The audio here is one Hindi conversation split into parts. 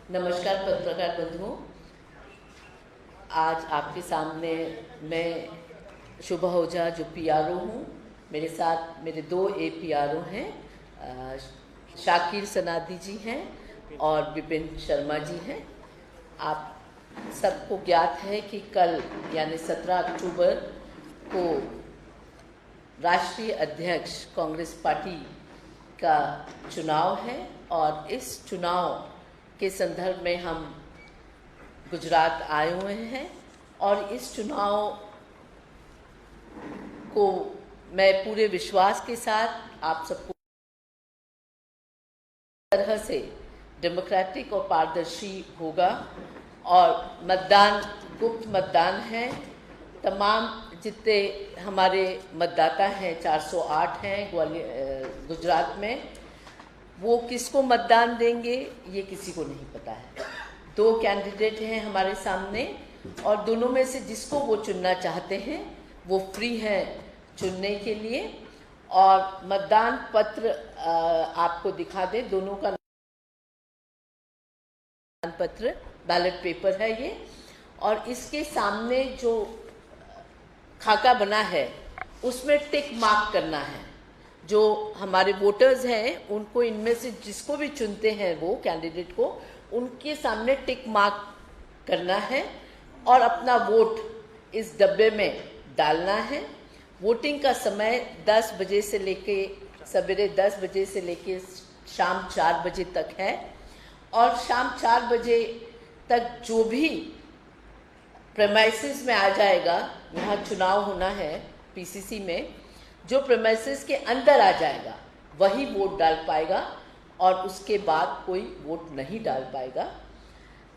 नमस्कार पत्रकार बंधुओं, आज आपके सामने मैं शुभ ओझा जो पीआरओ हूँ। मेरे साथ मेरे दो पीआरओ हैं, शाकिर सनादी जी हैं और विपिन शर्मा जी हैं। आप सबको ज्ञात है कि कल यानी 17 अक्टूबर को राष्ट्रीय अध्यक्ष कांग्रेस पार्टी का चुनाव है और इस चुनाव के संदर्भ में हम गुजरात आए हुए हैं और इस चुनाव को मैं पूरे विश्वास के साथ आप सबको तरह से डेमोक्रेटिक और पारदर्शी होगा और मतदान गुप्त मतदान है। तमाम जितने हमारे मतदाता हैं 408 हैं गुजरात में, वो किसको मतदान देंगे ये किसी को नहीं पता है। दो कैंडिडेट हैं हमारे सामने और दोनों में से जिसको वो चुनना चाहते हैं वो फ्री हैं चुनने के लिए। और मतदान पत्र आपको दिखा दें, दोनों का मतदान पत्र बैलेट पेपर है ये, और इसके सामने जो खाका बना है उसमें टिक मार्क करना है। जो हमारे वोटर्स हैं उनको इनमें से जिसको भी चुनते हैं वो कैंडिडेट को, उनके सामने टिक मार्क करना है और अपना वोट इस डब्बे में डालना है। वोटिंग का समय 10 बजे से लेके सवेरे 10 बजे से लेके शाम 4 बजे तक है और शाम 4 बजे तक जो भी प्रेमाइसिस में आ जाएगा, यहाँ चुनाव होना है पीसीसी में, जो प्रेमाइसिस के अंदर आ जाएगा वही वोट डाल पाएगा और उसके बाद कोई वोट नहीं डाल पाएगा।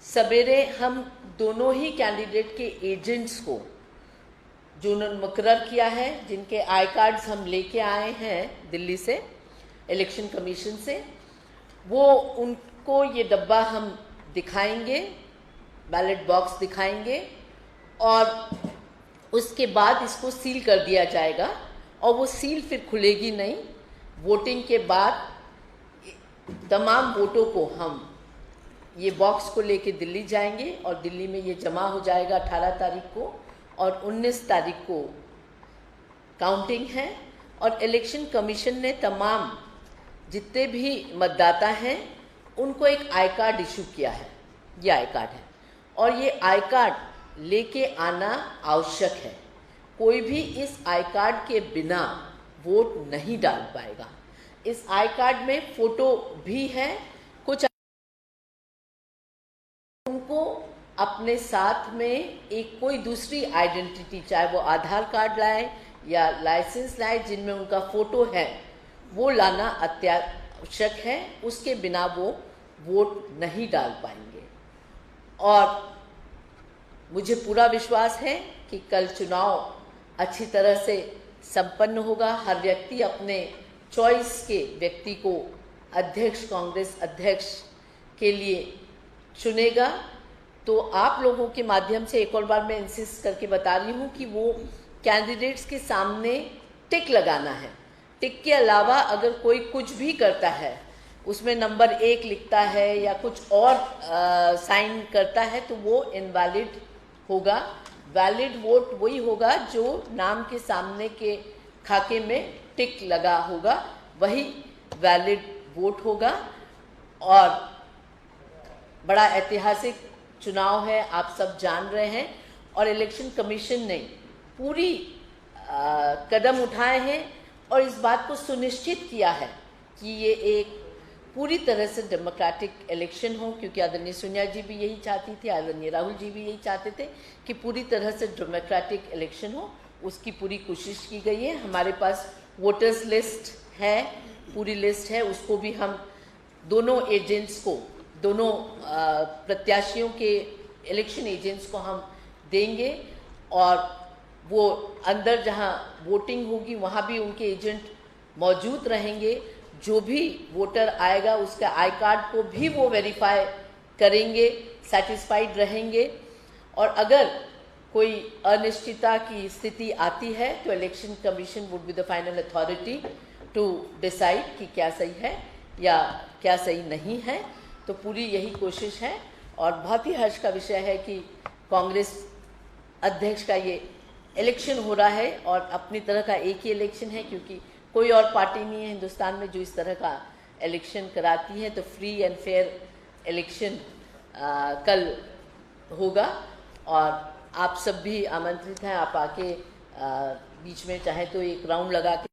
सवेरे हम दोनों ही कैंडिडेट के एजेंट्स को जो उन्होंने मुकर्रर किया है, जिनके आई कार्ड्स हम लेके आए हैं दिल्ली से इलेक्शन कमीशन से, वो उनको ये डब्बा हम दिखाएंगे, बैलेट बॉक्स दिखाएंगे और उसके बाद इसको सील कर दिया जाएगा और वो सील फिर खुलेगी नहीं। वोटिंग के बाद तमाम वोटों को हम ये बॉक्स को लेके दिल्ली जाएंगे और दिल्ली में ये जमा हो जाएगा 18 तारीख को और 19 तारीख को काउंटिंग है। और इलेक्शन कमीशन ने तमाम जितने भी मतदाता हैं उनको एक आई कार्ड इशू किया है। ये आई कार्ड है और ये आई कार्ड लेके आना आवश्यक है। कोई भी इस आई कार्ड के बिना वोट नहीं डाल पाएगा। इस आई कार्ड में फोटो भी है, कुछ उनको अपने साथ में एक कोई दूसरी आइडेंटिटी, चाहे वो आधार कार्ड लाए या लाइसेंस लाए जिनमें उनका फोटो है, वो लाना अत्यावश्यक है। उसके बिना वो वोट नहीं डाल पाएंगे। और मुझे पूरा विश्वास है कि कल चुनाव अच्छी तरह से संपन्न होगा। हर व्यक्ति अपने चॉइस के व्यक्ति को अध्यक्ष, कांग्रेस अध्यक्ष के लिए चुनेगा। तो आप लोगों के माध्यम से एक और बार मैं इंसिस्ट करके बता रही हूँ कि वो कैंडिडेट्स के सामने टिक लगाना है। टिक के अलावा अगर कोई कुछ भी करता है, उसमें नंबर 1 लिखता है या कुछ और साइन करता है, तो वो इनवैलिड होगा। वैलिड वोट वही होगा जो नाम के सामने के खाके में टिक लगा होगा, वही वैलिड वोट होगा। और बड़ा ऐतिहासिक चुनाव है, आप सब जान रहे हैं, और इलेक्शन कमीशन ने पूरी कदम उठाए हैं और इस बात को सुनिश्चित किया है कि ये एक पूरी तरह से डेमोक्रेटिक इलेक्शन हो, क्योंकि आदरणीय सोनिया जी भी यही चाहती थी, आदरणीय राहुल जी भी यही चाहते थे कि पूरी तरह से डेमोक्रेटिक इलेक्शन हो। उसकी पूरी कोशिश की गई है। हमारे पास वोटर्स लिस्ट है, पूरी लिस्ट है, उसको भी हम दोनों एजेंट्स को, दोनों प्रत्याशियों के इलेक्शन एजेंट्स को हम देंगे और वो अंदर जहां वोटिंग होगी वहां भी उनके एजेंट मौजूद रहेंगे। जो भी वोटर आएगा उसका आई कार्ड को भी वो वेरीफाई करेंगे, सेटिस्फाइड रहेंगे। और अगर कोई अनिश्चितता की स्थिति आती है तो election commission would be the final authority to decide कि क्या सही है या क्या सही नहीं है। तो पूरी यही कोशिश है। और बहुत ही हर्ष का विषय है कि कांग्रेस अध्यक्ष का ये इलेक्शन हो रहा है और अपनी तरह का एक ही इलेक्शन है, क्योंकि कोई और पार्टी नहीं है हिंदुस्तान में जो इस तरह का इलेक्शन कराती है। तो फ्री एंड फेयर इलेक्शन कल होगा और आप सब भी आमंत्रित हैं। आप आके बीच में चाहे तो एक राउंड लगा के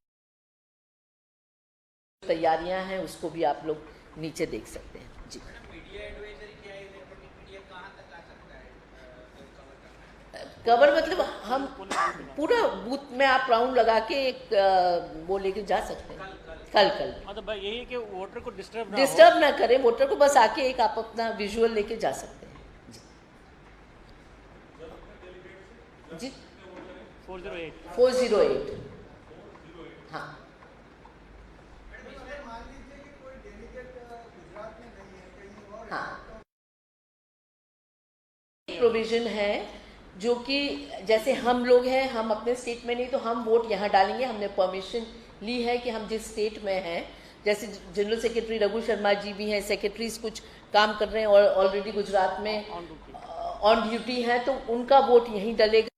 तैयारियां हैं उसको भी आप लोग नीचे देख सकते हैं। जी, कवर मतलब हम पूरा बूथ में आप राउंड लगा के एक वो लेके जा सकते हैं। कल मतलब यही है कि वोटर को डिस्टर्ब ना करें, वोटर को बस आके एक आप अपना विजुअल लेके जा सकते हैं। जी 408 हाँ। हाँ, प्रोविजन है जो कि जैसे हम लोग हैं, हम अपने स्टेट में नहीं तो हम वोट यहाँ डालेंगे। हमने परमिशन ली है कि हम जिस स्टेट में हैं, जैसे जनरल सेक्रेटरी रघु शर्मा जी भी हैं, सेक्रेटरीज कुछ काम कर रहे हैं और ऑलरेडी गुजरात में ऑन ड्यूटी हैं, तो उनका वोट यहीं डलेगा।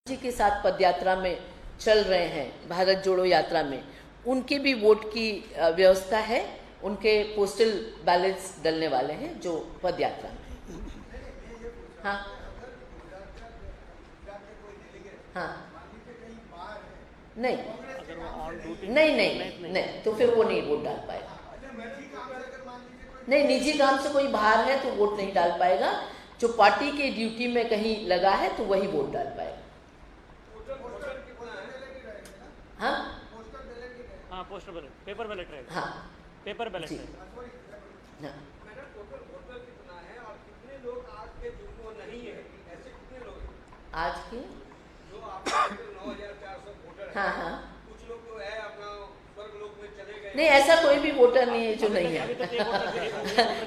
जी के साथ पदयात्रा में चल रहे हैं, भारत जोड़ो यात्रा में, उनके भी वोट की व्यवस्था है। उनके पोस्टल बैलेट्स डलने वाले हैं जो पदयात्रा में। हाँ हाँ, नहीं तो फिर वो नहीं वोट डाल पाएगा। नहीं, निजी काम से कोई बाहर है तो वोट नहीं डाल पाएगा। जो पार्टी के ड्यूटी में कहीं लगा है तो वही वोट डाल पाएगा। हाँ हाँ, पोस्टल बैलेट, पेपर बैलेट रहेगा। हाँ, पेपर बैलेट रहेगा। हाँ, आज के जो आपके 9,400 वोटर हाँ हाँ, कुछ लोग तो है अपना स्वर्ग लोक में चले गए। नहीं, ऐसा कोई भी वोटर नहीं है जो नहीं है।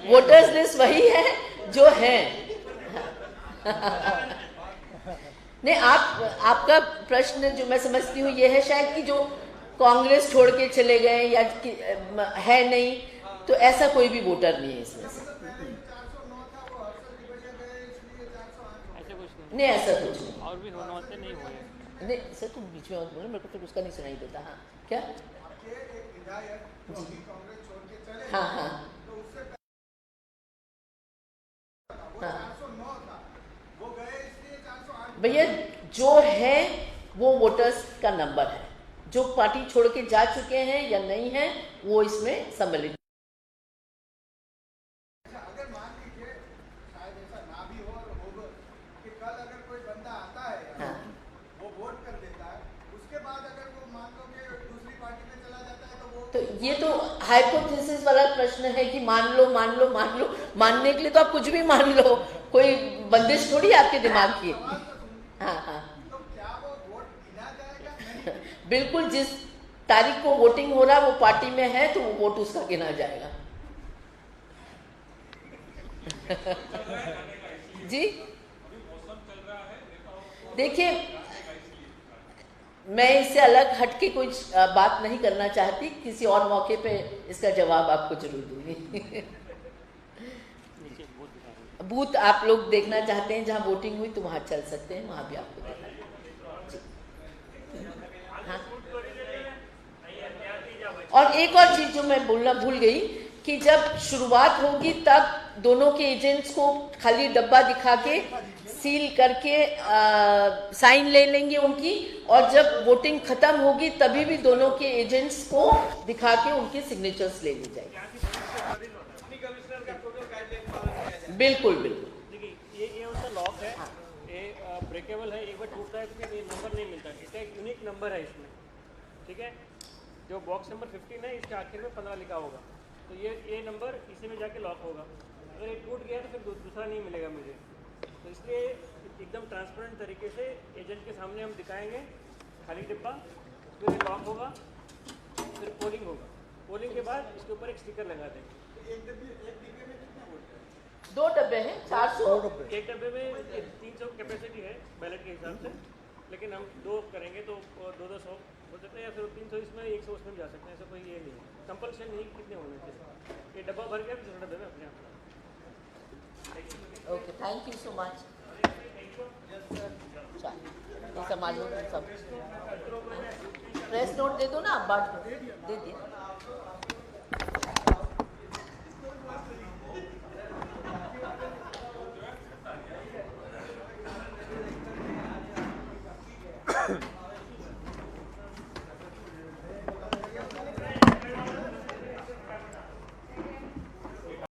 वोटर्स लिस्ट वही है जो है। नहीं, आपका प्रश्न जो मैं समझती हूँ ये है शायद कि जो कांग्रेस छोड़ के चले गए या है नहीं, तो ऐसा कोई भी वोटर नहीं है इसमें से। नहीं, ऐसा कुछ नहीं। और भी होना होते नहीं हुए। नहीं सर, तुम बीच में बोलो, मेरे को तो उसका नहीं सुनाई देता। हाँ, क्या? जी, हाँ हाँ भैया, जो है वो वोटर्स का नंबर है। जो पार्टी छोड़ के जा चुके हैं या नहीं है वो इसमें सम्मिलित। अगर मान लीजिए शायद ऐसा ना भी हो और होगा कि कल अगर कोई बंदा आता है हाँ, वो वोट कर देता है, उसके बाद अगर वो मान लो कि दूसरी पार्टी में चला जाता है तो वो तो ये तो हाइपोथेसिस वाला प्रश्न है कि मान लो। मानने के लिए तो आप कुछ भी मान लो, कोई बंदिश थोड़ी आपके दिमाग की। हाँ हाँ, तो क्या वो वोट गिना जाएगा? नहीं, बिल्कुल। जिस तारीख को वोटिंग हो रहा है वो पार्टी में है तो वो वोट उसका गिना जाएगा। जी देखिए, मैं इससे अलग हटके कुछ बात नहीं करना चाहती। किसी और मौके पे इसका जवाब आपको जरूर दूंगी। बूथ आप लोग देखना चाहते हैं जहां वोटिंग हुई तो वहां चल सकते हैं, वहां भी आपको देखना। हाँ, और एक और चीज जो मैं बोलना भूल गई कि जब शुरुआत होगी तब दोनों के एजेंट्स को खाली डब्बा दिखा के सील करके साइन ले लेंगे उनकी, और जब वोटिंग खत्म होगी तभी भी दोनों के एजेंट्स को दिखा के उनके सिग्नेचर्स ले ली जाएगी। बिल्कुल बिल्कुल। देखिए, ये उसका लॉक है। हाँ। ये ब्रेकेबल है, एक बार टूटता है तो फिर ये नंबर नहीं मिलता। इसका एक यूनिक नंबर है इसमें, ठीक है। जो बॉक्स नंबर 15 है, इसके आखिर में 15 लिखा होगा, तो ये नंबर इसी में जाके लॉक होगा। अगर ये टूट गया तो फिर दूसरा नहीं मिलेगा मुझे। तो इसलिए एकदम ट्रांसपेरेंट तरीके से एजेंट के सामने हम दिखाएंगे खाली डिब्बा, फिर लॉक होगा, फिर पोलिंग होगा। पोलिंग के बाद इसके ऊपर एक स्टिकर लगा देंगे। एक डिब्बे में कितने वोट है? 2 डब्बे हैं, 400। एक डब्बे में 300 कैपेसिटी है बैलेट के हिसाब से, लेकिन हम 2 करेंगे तो 200 हो सकता है, या फिर 300 इसमें 100 उसमें भी जा सकते हैं, ऐसा कोई ये नहीं है, कंपल्शन नहीं कि कितने होने चाहिए। ये डब्बा भर गया तो छोटा डब्बे में अपने आप। Okay, thank you so much. ये संभालो सब। प्रेस नोट दे दो ना, आप बांट दो, दे दिए।